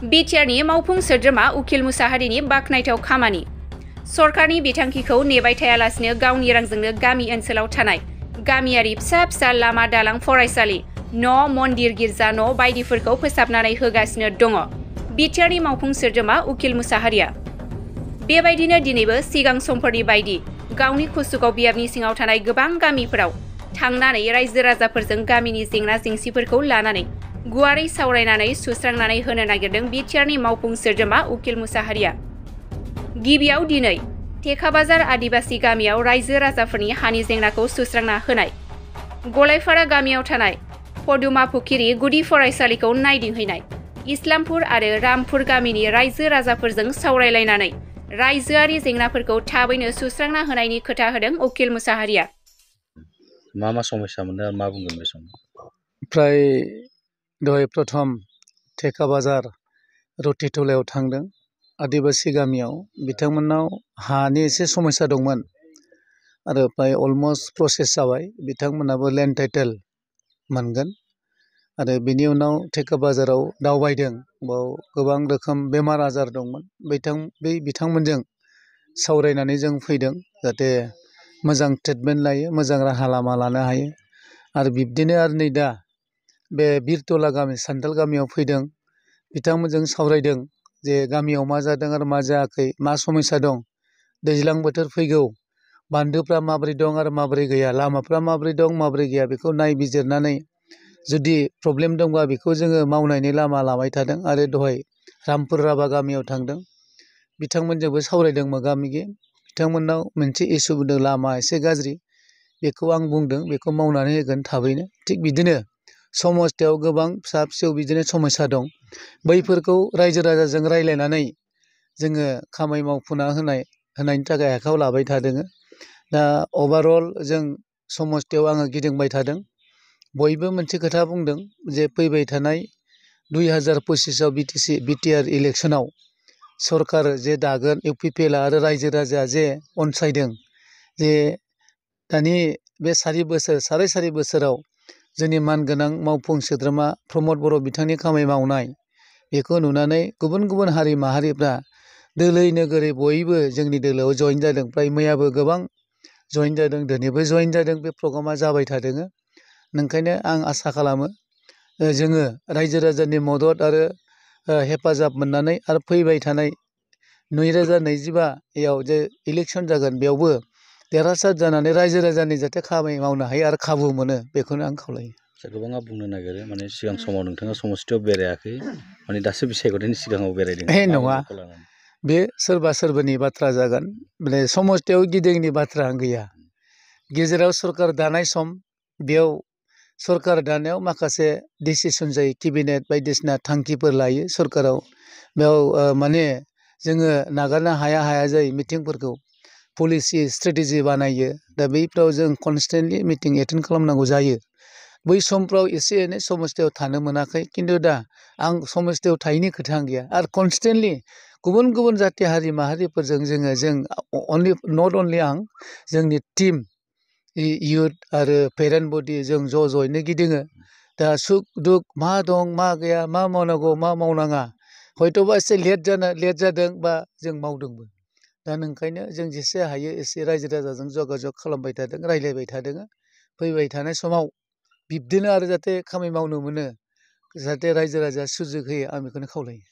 बिटिआरनि मावफुं सोद्रोमा उखिल मुसाहारिनि बाखनायथाव खामानि। सरकारनि बिथांखिखौ नेबाय थायालासिनो गावनि रांजोंनो गामि ओनसोलाव थानाय गामियारि फिसा फिसा लामा दालां फरायसालि न' मन्दिर गिर्जा न' बायदिफोरखौ फोसाबनानै होगासिनो दङ बिटिआरनि मावफुं सोद्रोमा उखिल मुसाहारिया। बेबायदिनो दिनैबो सिगां समफोरनि बायदि गावनि कुसुगाव बियाबनि सिङाव थानाय गोबां गामिफोराव थांनानै रायजो राजाफोरजों गामिनि जेंना जेंसिफोरखौ लानानै गुवारै सावरायनानै सुस्रांनानै होनो नागिरदों बिटिआरनि मावफुं सोद्रोमा उखिल मुसाहारिया। गिबियाव दिनै थेखाबाजार आदिबासी गामियाव रायजो राजाफोरनि हानि जेंनाखौ सुस्रांना होनाय, गलायफारा गामियाव थानाय पदुमा फुखिरि गुदि फरायसालिखौ नायदिंहैनाय, इस्लामपुर आरो रामपुर गामिनि रायजो राजाफोरजों सावरायलायनानै रायजोआरि जेंनाफोरखौ थाबैनो सुस्रांना होनायनि खोथा होदों उखिल मुसाहारिया। मा समस्या मोनदों आरो मा बुंगोन बे समाव? फ्राय दहाय प्रथम थेखाबाजार रतिटलायाव थांदों आदिबासी गामियाव। बिथांमोननाव हानि एसे समस्या दंमोन आरो फ्राय अलमस्ट प्रसेस जाबाय। बिथांमोनाबो लेन्ड टाइटेल मोनगोन आरो बिनि उनाव थेखाबाजाराव दावबायदों। बाव गोबां रोखोम बेमार आजार दंमोन। बिथांमोनजों सावरायनानै जों फैदों जाहाथे मोजां ट्रिटमेन्ट लायो, मोजां राहा लामा लानो हायो। आरो बिब्दिनो आरो नै दा बे बिरतला गामि सान्थाल गामियाव फैदों। बिथांमोनजों सावरायदों जे गामियाव मा जादों आरो मा जायाखै, मा समस्या दं, दैज्लां बोथोर फैगौ, बान्दोफ्रा माबोरै दं आरो माबोरै गैया, लामाफ्रा माबोरै दं माबोरै गैया, बेखौ नायबिजिरनानै जुदि प्रब्लेम दंबा बेखौ जोङो मावनायनि लामा लाबाय थादों। आरो दहाय रामपुर राभा गामियाव थांदों। बिथांमोनजोंबो सावरायदों मोगा मोगि। बिथांमोननाव मोनसे इसु बुंदों, लामा एसे गाज्रि, बेखौ आं बुंदों बेखौ मावनानै होगोन थाबैनो। थिग बिदिनो समस्थियाव गोबां फिसा फिसौ बिदिनो समस्या दं। बैफोरखौ रायजो राजाजों रायज्लायनानै जोङो खामानि मावफुंना होनायनि थाखाय आखायाव लाबाय थादों। दा अभारअल जों समस्थियाव आङो गिदिंबाय थादों। बयबो मोनसे खोथा बुंदों जे फैबाय थानाय 2025आव बिटिआर इलेक्सनाव सरकार जे दागोन इउपिपिएलआ आरो रायजो राजाया जे अनसायदों जे दानि बे साराय सारि बोसोराव जोंनि मानगोनां मावफुं सोद्रोमा प्रमद बर' बिथांनि खामानि मावनाय, बेखौ नुनानै गुबुन गुबुन हारि माहारिफ्रा दोलै नोगोरै बयबो जोंनि दोलोआव जइन जादों। फ्राय मैयाबो गोबां जइन जादों, दिनैबो जइन जादों। बे प्रग्रामा जाबाय थादों। ओंखायनो आं आसा खालामो जोङो रायजो राजानि मदद आरो हेफाजाब मोननानै आरो फैबाय थानाय 2025आव जे इलेक्सन जागोन बेयावबो देरहासार जानानै रायजो राजानि जाहाथे खामानि मावनो हायो आरो खाबु मोनो, बेखौनो आं खावलायो। गोबाङा बुंनो नागिरो माने सिगां समाव नोंथाङा समस्थियाव बेरायाखै, माने दासो बिसायख'थिनि सिगाङाव बेरायदों। नङा, बे सोरबा सोरबानि बाथ्रा जागोन। माने समस्थियाव गिदिंनि बाथ्रा गैया। गेजेराव सरकार दानाय सम, बेयाव सरकार दानायाव माखासे डिसिसन जायो, केबिनेट बायदिसिना थांखिफोर लायो सरकाराव। बेयाव माने जोङो नागारनो हाया जायो मिटिंफोरखौ, पलिसि स्ट्रेटेजि बानायो। दा बैफ्राव जों कनस्टेन्टलि मिटिं एटेन्ड खालामनांगौ जायो। बै समफ्राव एसे एनै समस्थियाव थानो मोनाखै, खिन्थु दा आं समस्थियाव थायैनि खोथा गैया। आरो कनस्टेन्टलि गुबुन गुबुन जाथि हारि माहारिफोरजों जों नट अनलि आं, जोंनि टिम इयुथ आरो पेरेन्ट बडि जों ज'यैनो गिदिङो। दा सुख दुख मा दं मा गैया, मा मावनांगौ मा मावनाङा, हयथ'बा एसे लेट जादों बा जों मावदोंबो। दा ओंखायनो जों जेसे हायो एसे रायजो राजाजों जगाजग खालामबाय थादों, रायज्लायबाय थादों। फैबाय थानाय समाव बिब्दिनो आरो जाहाथे खामानि मावनो मोनो, जाहाथे रायजो राजाया सुजुग होयो, आं बेखौनो खावलायो।